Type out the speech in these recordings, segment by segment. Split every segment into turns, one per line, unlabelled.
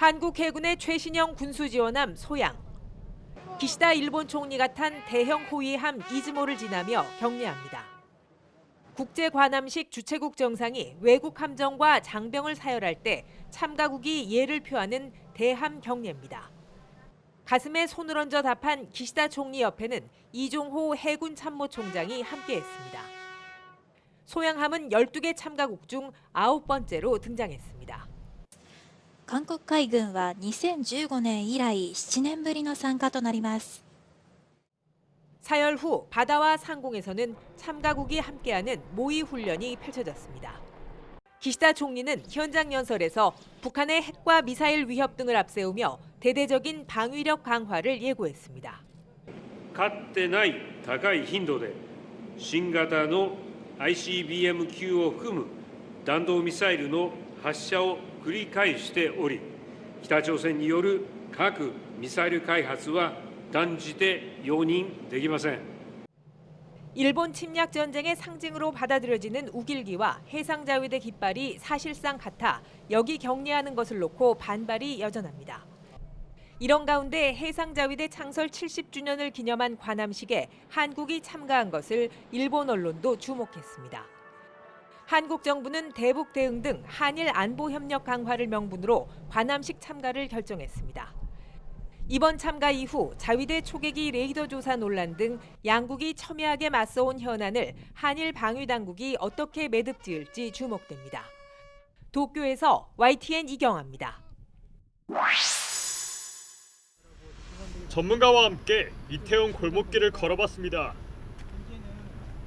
한국 해군의 최신형 군수지원함 소양. 기시다 일본 총리가 탄 대형 호위함 이즈모를 지나며 격례합니다. 국제관함식 주최국 정상이 외국 함정과 장병을 사열할 때 참가국이 예를 표하는 대함 격례입니다. 가슴에 손을 얹어 답한 기시다 총리 옆에는 이종호 해군 참모총장이 함께했습니다. 소양함은 12개 참가국 중 9번째로 등장했습니다.
韓国海軍は2015年以来7年ぶりの参加となります。
사열 후 바다와 상공에서는 참가국이 함께하는 모의 훈련이 펼쳐졌습니다. 기시다 총리는 현장 연설에서 북한의 핵과 미사일 위협 등을 앞세우며 대대적인 방위력 강화를 예고했습니다.
かつてない高い頻度で新型の ICBM級を含む弾道ミサイルの発射を繰り返しており、北朝鮮による核・ミサイル開発は断じて容認できません。
일본 침략 전쟁의 상징으로 받아들여지는 우길기와 해상자위대 깃발이 사실상 같아 여기 격례하는 것을 놓고 반발이 여전합니다. 이런 가운데 해상자위대 창설 70주년을 기념한 관함식에 한국이 참가한 것을 일본 언론도 주목했습니다. 한국 정부는 대북 대응 등 한일 안보 협력 강화를 명분으로 관함식 참가를 결정했습니다. 이번 참가 이후 자위대 초계기 레이더 조사 논란 등 양국이 첨예하게 맞서온 현안을 한일 방위 당국이 어떻게 매듭 지을지 주목됩니다. 도쿄에서 YTN 이경아입니다.
전문가와 함께 이태원 골목길을 걸어봤습니다.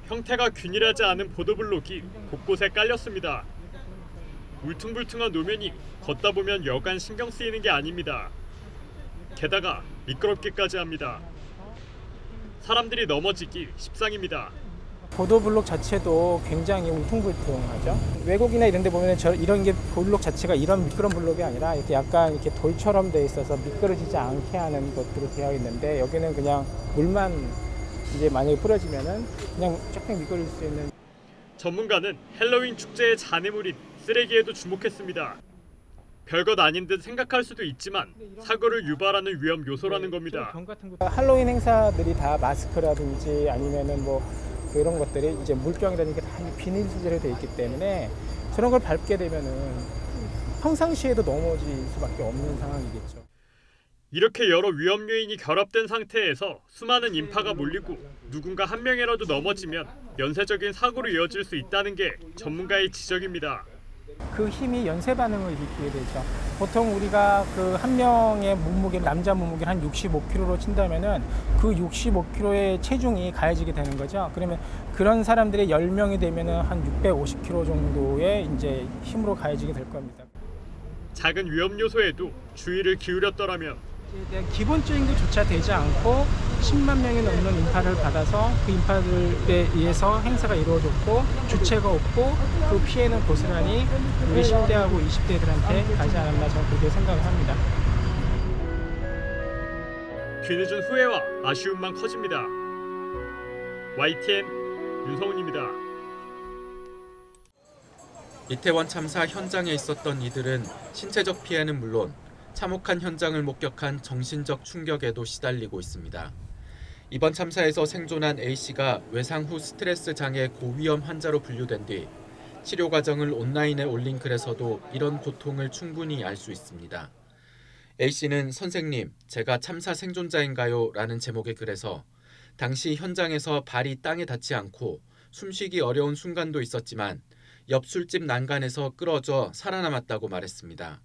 형태가 균일하지 않은 보도블록이 곳곳에 깔렸습니다. 울퉁불퉁한 노면이 걷다 보면 여간 신경 쓰이는 게 아닙니다. 게다가 미끄럽기까지 합니다. 사람들이 넘어지기 십상입니다.
보도블록 자체도 굉장히 울퉁불퉁하죠. 외국이나 이런 데 보면 이런 게 블록 자체가 이런 미끄러운 블록이 아니라 이렇게 약간 이렇게 돌처럼 돼 있어서 미끄러지지 않게 하는 것들로 되어 있는데 여기는 그냥 물만 이제 만약에 뿌려지면은 그냥 조금 미끄러질 수 있는.
전문가는 헬로윈 축제의 잔해물인 쓰레기에도 주목했습니다. 별것 아닌 듯 생각할 수도 있지만 사고를 유발하는 위험 요소라는 겁니다.
할로윈 행사들이 다 마스크라든지 아니면은 뭐 이런 것들이 이제 물병이라든지 다 비닐 소재로 되어 있기 때문에 저런 걸 밟게 되면은 평상시에도 넘어질 수밖에 없는 상황이겠죠.
이렇게 여러 위험 요인이 결합된 상태에서 수많은 인파가 몰리고 누군가 한 명이라도 넘어지면 연쇄적인 사고로 이어질 수 있다는 게 전문가의 지적입니다.
그 힘이 연쇄 반응을 일으키게 되죠. 보통 우리가 그 한 명의 몸무게, 남자 몸무게 한 65kg로 친다면은 그 65kg의 체중이 가해지게 되는 거죠. 그러면 그런 사람들이 10명이 되면은 한 650kg 정도의 이제 힘으로 가해지게 될 겁니다.
작은 위험 요소에도 주의를 기울였더라면
기본적인 것조차 되지 않고 10만 명이 넘는 인파를 받아서 그 인파들에 의해서 행사가 이루어졌고 주체가 없고 그 피해는 고스란히 우리 10대하고 20대들한테 가지 않았나 저는 그렇게 생각을 합니다.
뒤늦은 후회와 아쉬움만 커집니다. YTN 윤성훈입니다.
이태원 참사 현장에 있었던 이들은 신체적 피해는 물론 참혹한 현장을 목격한 정신적 충격에도 시달리고 있습니다. 이번 참사에서 생존한 A씨가 외상 후 스트레스 장애 고위험 환자로 분류된 뒤 치료 과정을 온라인에 올린 글에서도 이런 고통을 충분히 알 수 있습니다. A씨는 선생님, 제가 참사 생존자인가요? 라는 제목의 글에서 당시 현장에서 발이 땅에 닿지 않고 숨쉬기 어려운 순간도 있었지만 옆 술집 난간에서 끌어져 살아남았다고 말했습니다.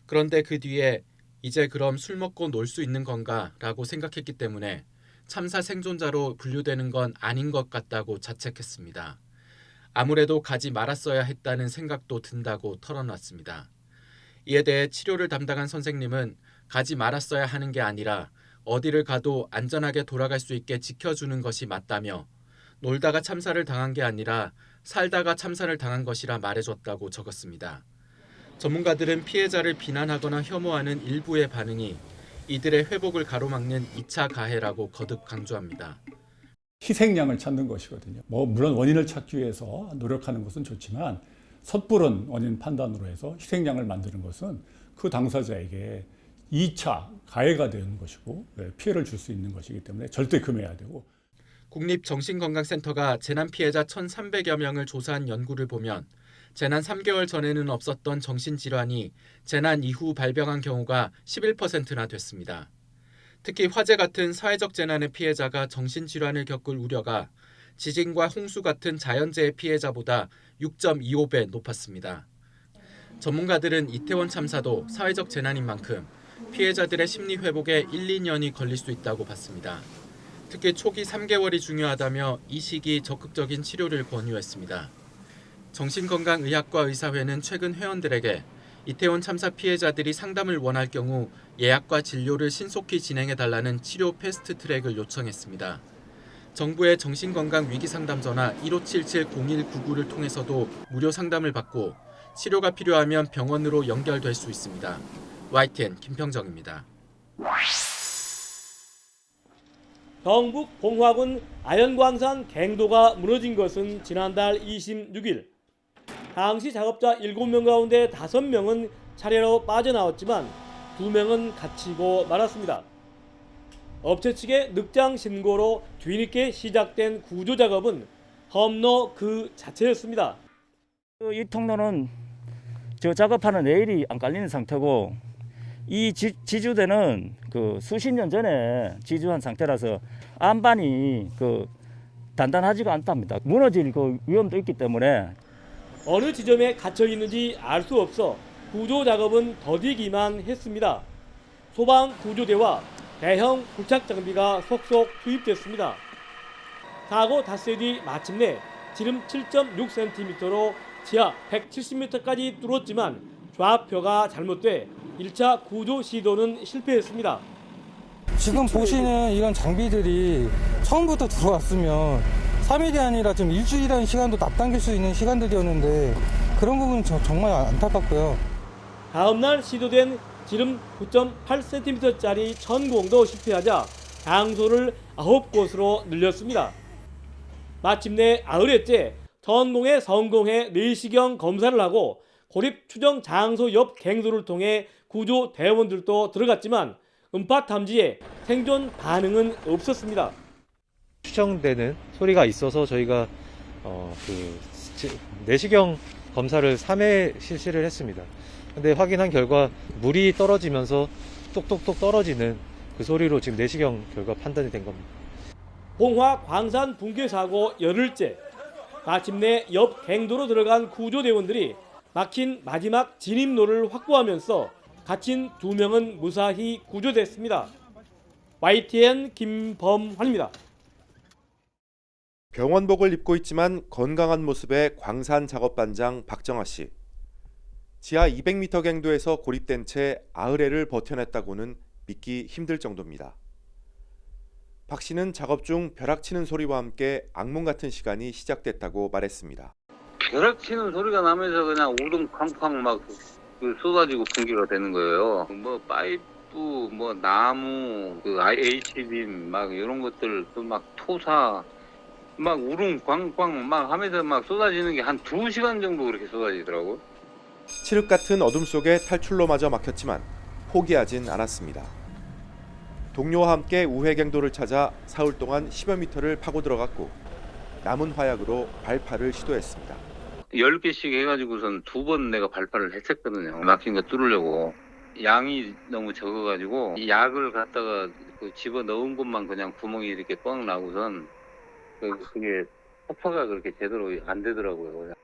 그런데 그 뒤에 이제 그럼 술 먹고 놀 수 있는 건가 라고 생각했기 때문에 참사 생존자로 분류되는 건 아닌 것 같다고 자책했습니다. 아무래도 가지 말았어야 했다는 생각도 든다고 털어놨습니다. 이에 대해 치료를 담당한 선생님은 가지 말았어야 하는 게 아니라 어디를 가도 안전하게 돌아갈 수 있게 지켜주는 것이 맞다며 놀다가 참사를 당한 게 아니라 살다가 참사를 당한 것이라 말해줬다고 적었습니다. 전문가들은 피해자를 비난하거나 혐오하는 일부의 반응이 이들의 회복을 가로막는 2차 가해라고 거듭 강조합니다.
희생양을 찾는 것이거든요. 물론 원인을 찾기 위해서 노력하는 것은 좋지만 섣부른 원인 판단으로 해서 희생양을 만드는 것은 그 당사자에게 2차 가해가 되는 것이고 피해를 줄 수 있는 것이기 때문에 절대 금해야 되고.
국립정신건강센터가 재난 피해자 1,300여 명을 조사한 연구를 보면 재난 3개월 전에는 없었던 정신질환이 재난 이후 발병한 경우가 11%나 됐습니다. 특히 화재 같은 사회적 재난의 피해자가 정신질환을 겪을 우려가 지진과 홍수 같은 자연재해 피해자보다 6.25배 높았습니다. 전문가들은 이태원 참사도 사회적 재난인 만큼 피해자들의 심리 회복에 1, 2년이 걸릴 수 있다고 봤습니다. 특히 초기 3개월이 중요하다며 이 시기 적극적인 치료를 권유했습니다. 정신건강의학과 의사회는 최근 회원들에게 이태원 참사 피해자들이 상담을 원할 경우 예약과 진료를 신속히 진행해달라는 치료 패스트트랙을 요청했습니다. 정부의 정신건강 위기상담 전화 1577-0199를 통해서도 무료 상담을 받고 치료가 필요하면 병원으로 연결될 수 있습니다. YTN 김평정입니다.
경북 봉화군 아연광산 갱도가 무너진 것은 지난달 26일. 당시 작업자 7명 가운데 5명은 차례로 빠져나왔지만 2명은 갇히고 말았습니다. 업체 측의 늑장 신고로 뒤늦게 시작된 구조 작업은 험로 그 자체였습니다.
이 통로는 저 작업하는 레일이 안 깔리는 상태고 이 지주대는 그 수십 년 전에 지주한 상태라서 안반이 그 단단하지가 않답니다. 무너질 그 위험도 있기 때문에
어느 지점에 갇혀 있는지 알 수 없어 구조 작업은 더디기만 했습니다. 소방 구조대와 대형 부착 장비가 속속 투입됐습니다. 사고 닷새 뒤 마침내 지름 7.6cm로 지하 170m까지 뚫었지만 좌표가 잘못돼 1차 구조 시도는 실패했습니다.
지금 보시는 이런 장비들이 처음부터 들어왔으면 3일이 아니라 좀 일주일이라는 시간도 앞당길 수 있는 시간들이었는데 그런 부분은 정말 안타깝고요.
다음날 시도된 지름 9.8cm짜리 천공도 실패하자 장소를 9곳으로 늘렸습니다. 마침내 9회째 천공에 성공해 내시경 검사를 하고 고립 추정 장소 옆 갱도를 통해 구조 대원들도 들어갔지만 음파 탐지에 생존 반응은 없었습니다.
추정되는 소리가 있어서 저희가 내시경 검사를 3회 실시를 했습니다. 근데 확인한 결과 물이 떨어지면서 똑똑똑 떨어지는 그 소리로 지금 내시경 결과 판단이 된 겁니다.
봉화 광산 붕괴 사고 열흘째. 마침내 옆 갱도로 들어간 구조대원들이 막힌 마지막 진입로를 확보하면서 갇힌 2명은 무사히 구조됐습니다. YTN 김범환입니다.
병원복을 입고 있지만 건강한 모습의 광산 작업반장 박정아 씨. 지하 200m 갱도에서 고립된 채 9회를 버텨냈다고는 믿기 힘들 정도입니다. 박 씨는 작업 중 벼락치는 소리와 함께 악몽 같은 시간이 시작됐다고 말했습니다.
벼락치는 소리가 나면서 그냥 우등 쾅쾅 막 쏟아지고 붕괴가 되는 거예요. 뭐 파이프, 뭐 나무, HB 막 이런 것들 또 막 토사 막 우릉 꽝꽝 막 하면서 막 쏟아지는 게 한 2시간 정도 그렇게 쏟아지더라고.
칠흑 같은 어둠 속에 탈출로마저 막혔지만 포기하진 않았습니다. 동료와 함께 우회갱도를 찾아 사흘 동안 10여 미터를 파고 들어갔고 남은 화약으로 발파를 시도했습니다.
10개씩 해가지고선 2번 내가 발파를 했었거든요. 막힌 거 뚫으려고. 양이 너무 적어가지고 이 약을 갖다가 집어 넣은 곳만 그냥 구멍이 이렇게 뻥 나고선 그게 파파가 그렇게 제대로 안 되더라고요.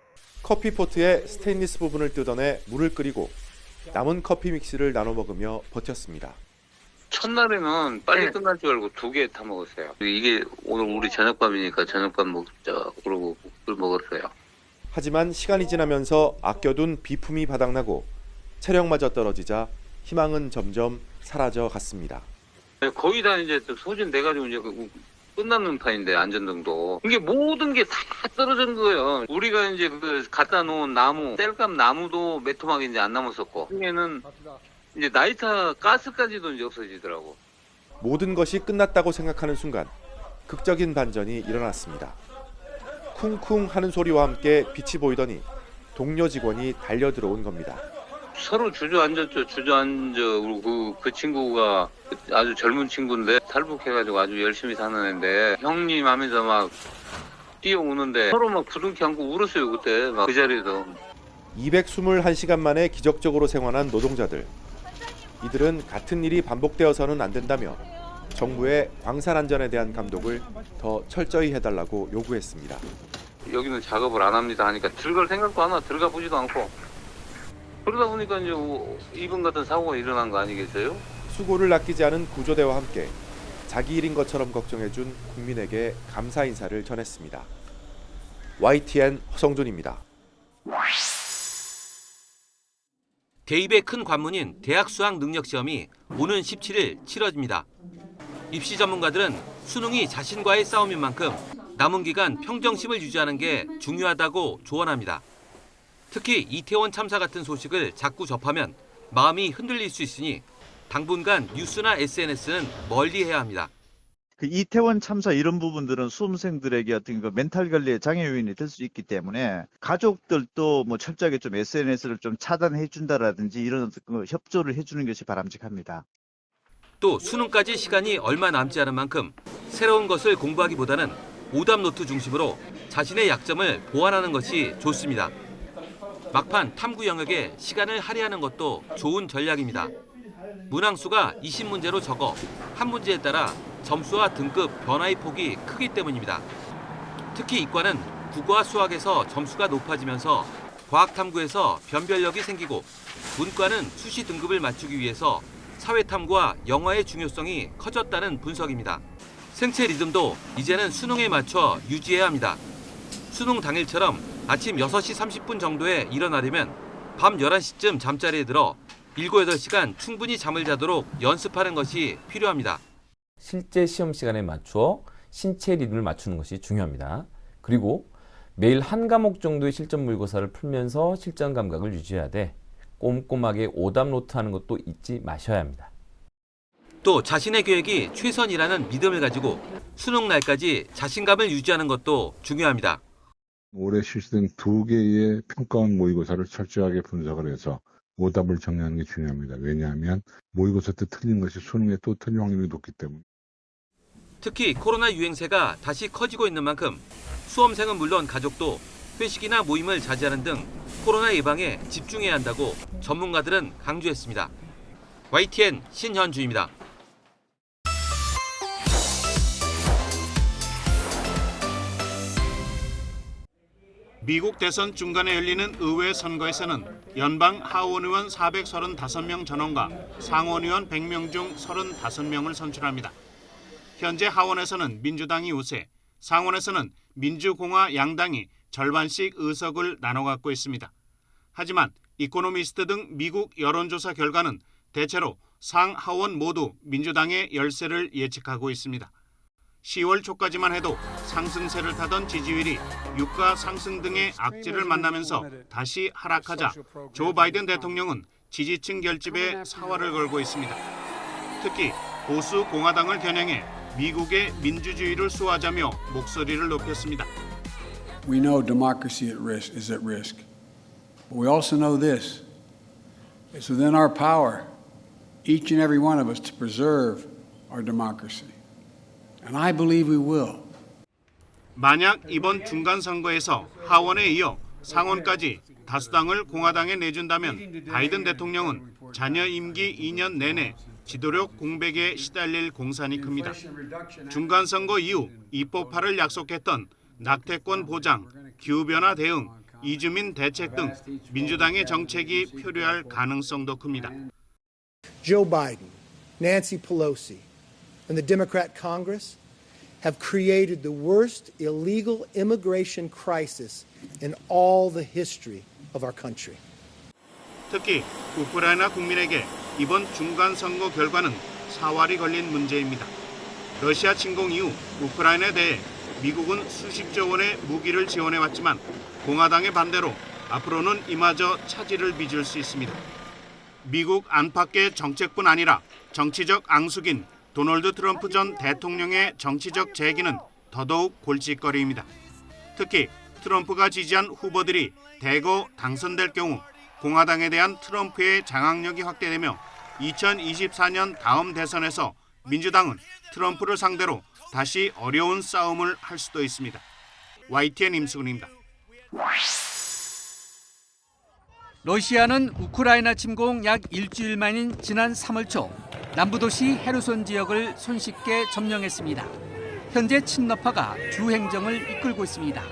커피포트에 스테인리스 부분을 뜯어내 물을 끓이고 남은 커피 믹스를 나눠 먹으며 버텼습니다.
첫날에는 빨리 끝날 줄 알고 2개 다 먹었어요. 이게 오늘 우리 저녁밥이니까 저녁밥 먹자 그러고 물 먹었어요.
하지만 시간이 지나면서 아껴둔 비품이 바닥나고 체력마저 떨어지자 희망은 점점 사라져 갔습니다.
거의 다 이제 소진돼가지고 이제 끝나는 판인데 안전등도 이게 모든 게 다 떨어진 거예요. 우리가 이제 갖다 놓은 나무, 땔감 나무도 몇 토막이 이제 안 남았었고 중에는 이제 나이타 가스까지도 이제 없어지더라고.
모든 것이 끝났다고 생각하는 순간 극적인 반전이 일어났습니다. 쿵쿵 하는 소리와 함께 빛이 보이더니 동료 직원이 달려들어온 겁니다.
서로 주저앉았죠. 그 친구가 아주 젊은 친구인데 탈북해가지고 아주 열심히 사는 애인데 형님 하면서 막 뛰어오는데 서로 막 부둥켜 안고 울었어요. 그때 막 그 자리에서.
221시간 만에 기적적으로 생還한 노동자들. 이들은 같은 일이 반복되어서는 안 된다며 정부의 광산 안전에 대한 감독을 더 철저히 해달라고 요구했습니다.
여기는 작업을 안 합니다 하니까 들어갈 생각도 안 하고 들어가 보지도 않고 그러다 보니까 이제 이번 같은 사고가 일어난 거 아니겠어요?
수고를 아끼지 않은 구조대와 함께 자기 일인 것처럼 걱정해준 국민에게 감사 인사를 전했습니다. YTN 허성준입니다.
대입의 큰 관문인 대학 수학 능력 시험이 오는 17일 치러집니다. 입시 전문가들은 수능이 자신과의 싸움인 만큼 남은 기간 평정심을 유지하는 게 중요하다고 조언합니다. 특히 이태원 참사 같은 소식을 자꾸 접하면 마음이 흔들릴 수 있으니 당분간 뉴스나 SNS는 멀리해야 합니다.
그 이태원 참사 이런 부분들은 수험생들에게 어떤 그 멘탈 관리에 장애 요인이 될 수 있기 때문에 가족들도 뭐 철저하게 좀 SNS를 좀 차단해 준다라든지 이런 협조를 해주는 것이 바람직합니다.
또 수능까지 시간이 얼마 남지 않은 만큼 새로운 것을 공부하기보다는 오답 노트 중심으로 자신의 약점을 보완하는 것이 좋습니다. 막판 탐구 영역에 시간을 할애하는 것도 좋은 전략입니다. 문항수가 20문제로 적어 한 문제에 따라 점수와 등급 변화의 폭이 크기 때문입니다. 특히 이과는 국어와 수학에서 점수가 높아지면서 과학 탐구에서 변별력이 생기고 문과는 수시 등급을 맞추기 위해서 사회 탐구와 영어의 중요성이 커졌다는 분석입니다. 생체 리듬도 이제는 수능에 맞춰 유지해야 합니다. 수능 당일처럼 아침 6시 30분 정도에 일어나려면 밤 11시쯤 잠자리에 들어 7, 8시간 충분히 잠을 자도록 연습하는 것이 필요합니다.
실제 시험 시간에 맞추어 신체 리듬을 맞추는 것이 중요합니다. 그리고 매일 한 과목 정도의 실전 모의고사를 풀면서 실전 감각을 유지해야 돼 꼼꼼하게 오답 노트 하는 것도 잊지 마셔야 합니다.
또 자신의 계획이 최선이라는 믿음을 가지고 수능 날까지 자신감을 유지하는 것도 중요합니다.
올해 실시된 2개의 평가원 모의고사를 철저하게 분석을 해서 오답을 정리하는 게 중요합니다. 왜냐하면 모의고사 때 틀린 것이 수능에 또 틀릴 확률이 높기 때문에.
특히 코로나 유행세가 다시 커지고 있는 만큼 수험생은 물론 가족도 회식이나 모임을 자제하는 등 코로나 예방에 집중해야 한다고 전문가들은 강조했습니다. YTN 신현주입니다.
미국 대선 중간에 열리는 의회 선거에서는 연방 하원 의원 435명 전원과 상원 의원 100명 중 35명을 선출합니다. 현재 하원에서는 민주당이 우세, 상원에서는 민주공화 양당이 절반씩 의석을 나눠 갖고 있습니다. 하지만 이코노미스트 등 미국 여론조사 결과는 대체로 상하원 모두 민주당의 열세를 예측하고 있습니다. 10월 초까지만 해도 상승세를 타던 지지율이 유가 상승 등의 악재를 만나면서 다시 하락하자 조 바이든 대통령은 지지층 결집에 사활을 걸고 있습니다. 특히 보수 공화당을 겨냥해 미국의 민주주의를 수호하자며 목소리를 높였습니다.
We know democracy is at risk. But we also know this. It's within our power, each and every one of us, to preserve our democracy. And I believe we will.
만약 이번 중간 선거에서 하원에 이어 상원까지 다수당을 공화당에 내준다면 바이든 대통령은 자녀 임기 2년 내내 지도력 공백에 시달릴 공산이 큽니다. 중간 선거 이후 입법화를 약속했던 낙태권 보장, 기후변화 대응, 이주민 대책 등 민주당의 정책이 표류할 가능성도 큽니다.
Joe Biden, Nancy Pelosi, and the Democrat Congress have created the worst illegal immigration crisis in all the history of our country.
특히 우크라이나 국민에게 이번 중간 선거 결과는 사활이 걸린 문제입니다. 러시아 침공 이후 우크라이나에 대해 미국은 수십조 원의 무기를 지원해왔지만 공화당의 반대로 앞으로는 이마저 차질을 빚을 수 있습니다. 미국 안팎의 정책뿐 아니라 정치적 앙숙인 도널드 트럼프 전 대통령의 정치적 재기는 더더욱 골칫거리입니다. 특히 트럼프가 지지한 후보들이 대거 당선될 경우 공화당에 대한 트럼프의 장악력이 확대되며 2024년 다음 대선에서 민주당은 트럼프를 상대로 다시 어려운 싸움을 할 수도 있습니다. YTN 임수근입니다.
러시아는 우크라이나 침공 약 일주일 만인 지난 3월 초 남부도시 헤르손 지역을 손쉽게 점령했습니다. 현재 친러파가 주 행정을 이끌고 있습니다.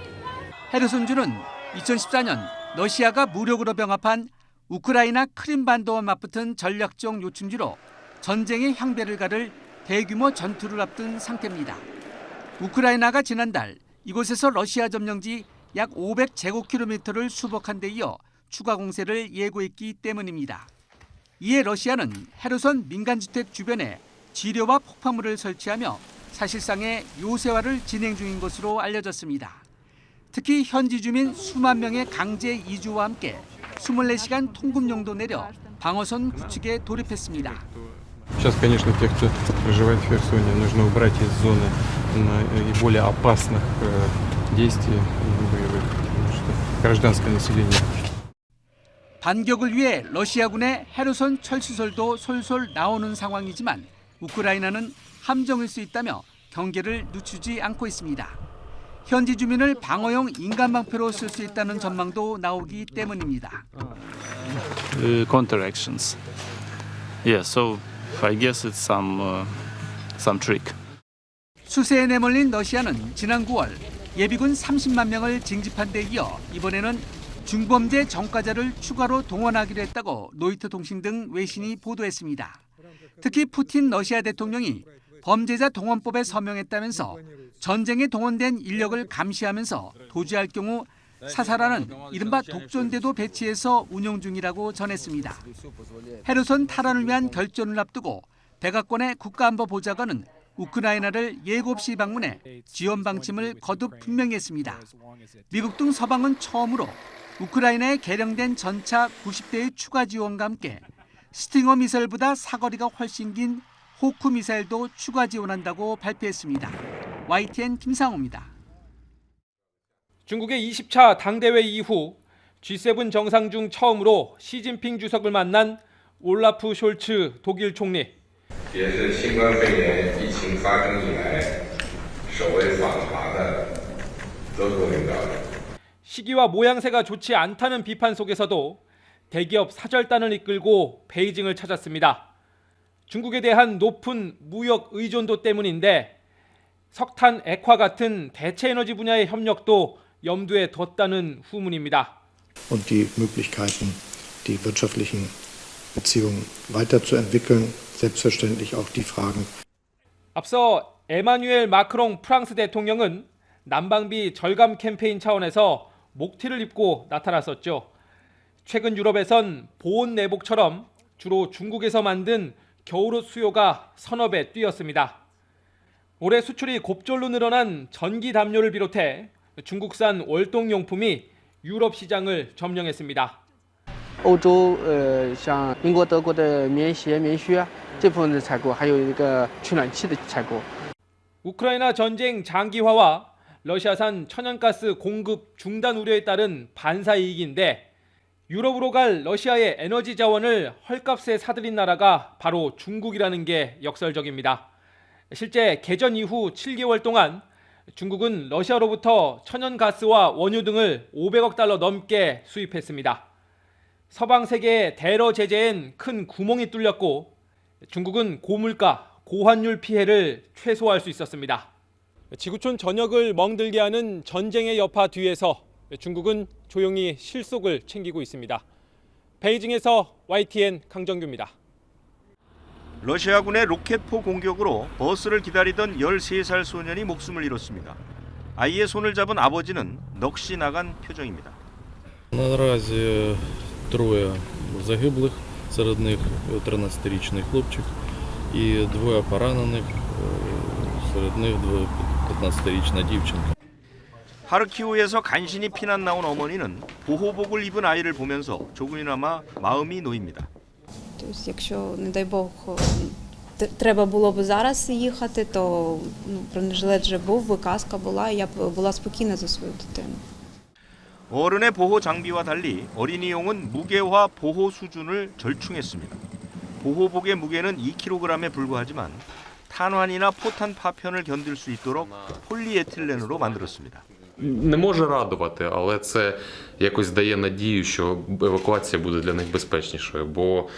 헤르손주는 2014년 러시아가 무력으로 병합한 우크라이나 크림반도와 맞붙은 전략적 요충지로 전쟁의 향배를 가를 대규모 전투를 앞둔 상태입니다. 우크라이나가 지난달 이곳에서 러시아 점령지 약 500제곱킬로미터를 수복한 데 이어 추가 공세를 예고했기 때문입니다. 이에 러시아는 헤르손 민간주택 주변에 지뢰와 폭파물을 설치하며 사실상의 요새화를 진행 중인 것으로 알려졌습니다. 특히 현지 주민 수만 명의 강제 이주와 함께 24시간 통금용도 내려 방어선 구축에 돌입했습니다.
Сейчас, конечно, тех, кто проживает в Херсоне, нужно убрать из зоны наиболее опасных действий боевых, потому что гражданское население.
반격을 위해 러시아군의 헤르손 철수설도 솔솔 나오는 상황이지만 우크라이나는 함정일 수 있다며 경계를 늦추지 않고 있습니다. 현지 주민을 방어용 인간방패로 쓸 수 있다는 전망도 나오기 때문입니다.
Counteractions. Yeah, so I guess it's some trick.
수세에 내몰린 러시아는 지난 9월 예비군 30만 명을 징집한 데 이어 이번에는 중범죄 전과자를 추가로 동원하기로 했다고 로이터 통신 등 외신이 보도했습니다. 특히 푸틴 러시아 대통령이 범죄자 동원법에 서명했다면서 전쟁에 동원된 인력을 감시하면서 도주할 경우 사살하는 이른바 독전대도 배치해서 운영 중이라고 전했습니다. 헤르손 탈환을 위한 결전을 앞두고 백악관의 국가안보보좌관은 우크라이나를 예고 없이 방문해 지원 방침을 거듭 분명히 했습니다. 미국 등 서방은 처음으로 우크라이나에 개량된 전차 90대의 추가 지원과 함께 스팅어 미사일보다 사거리가 훨씬 긴 호크 미사일도 추가 지원한다고 발표했습니다. YTN 김상호입니다.
중국의 20차 당대회 이후 G7 정상 중 처음으로 시진핑 주석을 만난 올라프 숄츠 독일 총리. 시기와 모양새가 좋지 않다는 비판 속에서도 대기업 사절단을 이끌고 베이징을 찾았습니다. 중국에 대한 높은 무역 의존도 때문인데 석탄, 액화 같은 대체 에너지 분야의 협력도 염두에 뒀다는 후문입니다.
Und die Möglichkeiten, die wirtschaftlichen Beziehungen weiterzuentwickeln, selbstverständlich auch die Fragen.
앞서 에마뉴엘 마크롱 프랑스 대통령은 난방비 절감 캠페인 차원에서 목티를 입고 나타났었죠. 최근 유럽에선 보온 내복처럼 주로 중국에서 만든 겨울옷 수요가 서너 배 뛰었습니다. 올해 수출이 곱절로 늘어난 전기 담요를 비롯해 중국산 월동용품이 유럽 시장을 점령했습니다.
欧洲像英国、德国的棉鞋、棉靴这部分的采购，还有一个取暖器的采购。
우크라이나 전쟁 장기화와 러시아산 천연가스 공급 중단 우려에 따른 반사 이익인데 유럽으로 갈 러시아의 에너지 자원을 헐값에 사들인 나라가 바로 중국이라는 게 역설적입니다. 실제 개전 이후 7개월 동안 중국은 러시아로부터 천연가스와 원유 등을 500억 달러 넘게 수입했습니다. 서방 세계의 대러 제재엔 큰 구멍이 뚫렸고 중국은 고물가, 고환율 피해를 최소화할 수 있었습니다. 지구촌 전역을 멍들게 하는 전쟁의 여파 뒤에서 중국은 조용히 실속을 챙기고 있습니다. 베이징에서 YTN 강정규입니다.
러시아군의 로켓포 공격으로 버스를 기다리던 13살 소년이 목숨을 잃었습니다. 아이의 손을 잡은 아버지는 넋이 나간 표정입니다.
Наразі троє загиблих, серед них 13-річний хлопчик і двоє поранених, серед них 15-річна дівчинка.
하르키우에서 간신히 피난 나온 어머니는 보호복을 입은 아이를 보면서 조금이나마 마음이 놓입니다.
Якщо, не дай Бог, треба було б зараз їхати, то бронежилет вже був, каска була, я б була спокійна за свою дитину.
어른의 보호 장비와 달리 어린이용은 무게와 보호 수준을 절충했습니다. 보호복의 무게는 2kg에 불과하지만 탄환이나 포탄 파편을 견딜 수 있도록 폴리에틸렌으로 만들었습니다.
Не може радувати, але це якось дає надію, що евакуація буде для них безпечнішою, бо,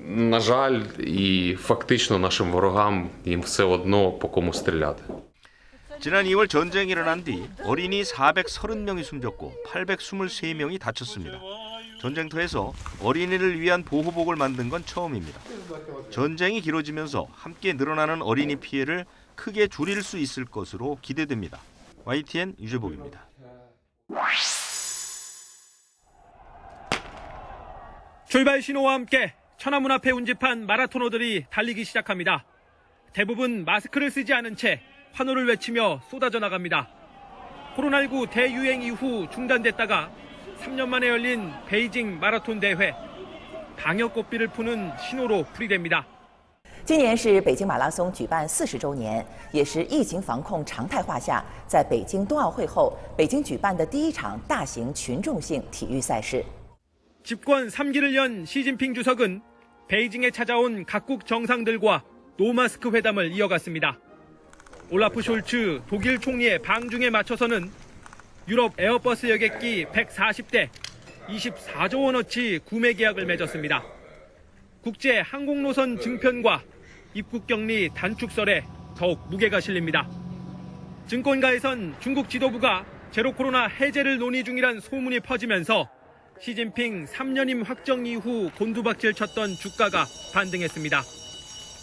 на жаль, і фактично нашим ворогам їм все одно по кому стріляти.
지난 2월 전쟁이 일어난 뒤 어린이 430명이 숨졌고 823명이 다쳤습니다. 전쟁터에서 어린이를 위한 보호복을 만든 건 처음입니다. 전쟁이 길어지면서 함께 늘어나는 어린이 피해를 크게 줄일 수 있을 것으로 기대됩니다. YTN 유재복입니다.
출발 신호와 함께 천안문 앞에 운집한 마라토너들이 달리기 시작합니다. 대부분 마스크를 쓰지 않은 채 환호를 외치며 쏟아져 나갑니다. 코로나19 대유행 이후 중단됐다가 3년 만에 열린 베이징 마라톤 대회. 방역 고삐를 푸는 신호로 풀이됩니다.
今年是北京马拉松举办40周年，也是疫情防控常态化下，在北京冬奥会后，北京举办的第一场大型群众性体育赛事。
집권 3기를 연 시진핑 주석은 베이징에 찾아온 각국 정상들과 노마스크 회담을 이어갔습니다. 올라프 숄츠 독일 총리의 방중에 맞춰서는 유럽 에어버스 여객기 140대 24조 원어치 구매 계약을 맺었습니다. 국제 항공노선 증편과 입국격리 단축설에 더욱 무게가 실립니다. 증권가에선 중국 지도부가 제로 코로나 해제를 논의 중이란 소문이 퍼지면서 시진핑 3년임 확정 이후 곤두박질 쳤던 주가가 반등했습니다.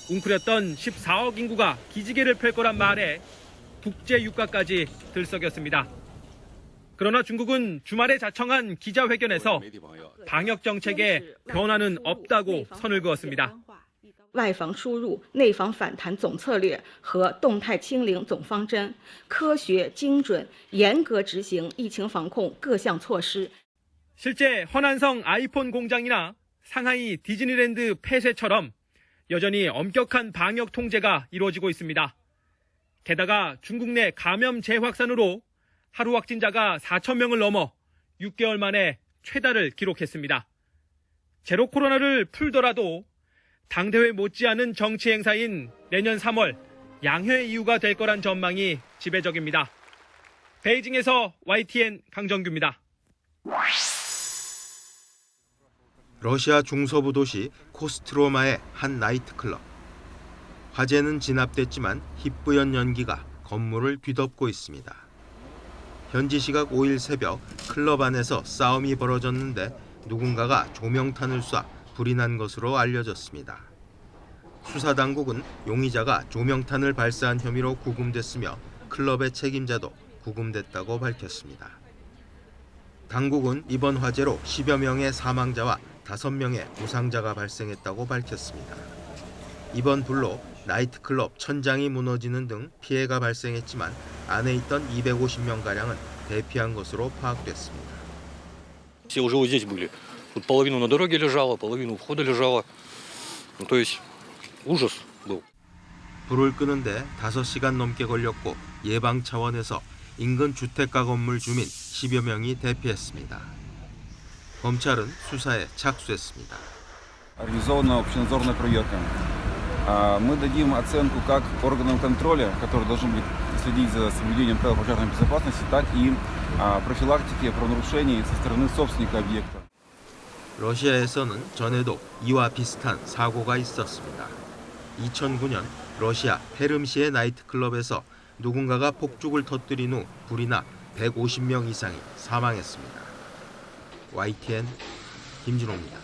웅크렸던 14억 인구가 기지개를 펼 거란 말에 국제 유가까지 들썩였습니다. 그러나 중국은 주말에 자청한 기자회견에서 방역 정책에 변화는 없다고 선을 그었습니다.
外防输入、内防反弹总策略和动态清零总方针，科学、精准、严格执行疫情防控各项措施。
실제 허난성 아이폰 공장이나 상하이 디즈니랜드 폐쇄처럼 여전히 엄격한 방역 통제가 이루어지고 있습니다. 게다가 중국 내 감염 재확산으로 하루 확진자가 4,000명을 넘어 6개월 만에 최다를 기록했습니다. 제로 코로나를 풀더라도 당대회 못지않은 정치 행사인 내년 3월 양회 이유가 될 거란 전망이 지배적입니다. 베이징에서 YTN 강정규입니다.
러시아 중서부 도시 코스트로마의 한 나이트클럽. 화재는 진압됐지만 희뿌연 연기가 건물을 뒤덮고 있습니다. 현지 시각 5일 새벽 클럽 안에서 싸움이 벌어졌는데 누군가가 조명탄을 쏴 불이 난 것으로 알려졌습니다. 수사당국은 용의자가 조명탄을 발사한 혐의로 구금됐으며 클럽의 책임자도 구금됐다고 밝혔습니다. 당국은 이번 화재로 10여 명의 사망자와 5명의 부상자가 발생했다고 밝혔습니다. 이번 불로 나이트클럽 천장이 무너지는 등 피해가 발생했지만 안에 있던 250명가량은 대피한 것으로 파악됐습니다.
Все уже вот здесь были. Тут половину на дороге лежало, половину у входа лежало. То есть ужас был.
불을 끄는데 5시간 넘게 걸렸고 예방 차원에서 인근 주택가 건물 주민 10여 명이 대피했습니다. 검찰은 수사에 착수했습니다.
Организована общенадзорная проверка. Мы дадим оценку как органам контроля, которые должны быть следить за соблюдением правил пожарной безопасности, так и профилактики правонарушений со стороны собственника объекта.
러시아에서는 전에도 이와 비슷한 사고가 있었습니다. 2009년 러시아 페름시의 나이트클럽에서 누군가가 폭죽을 터뜨린 후 불이 나 150명 이상이 사망했습니다. YTN 김진호입니다.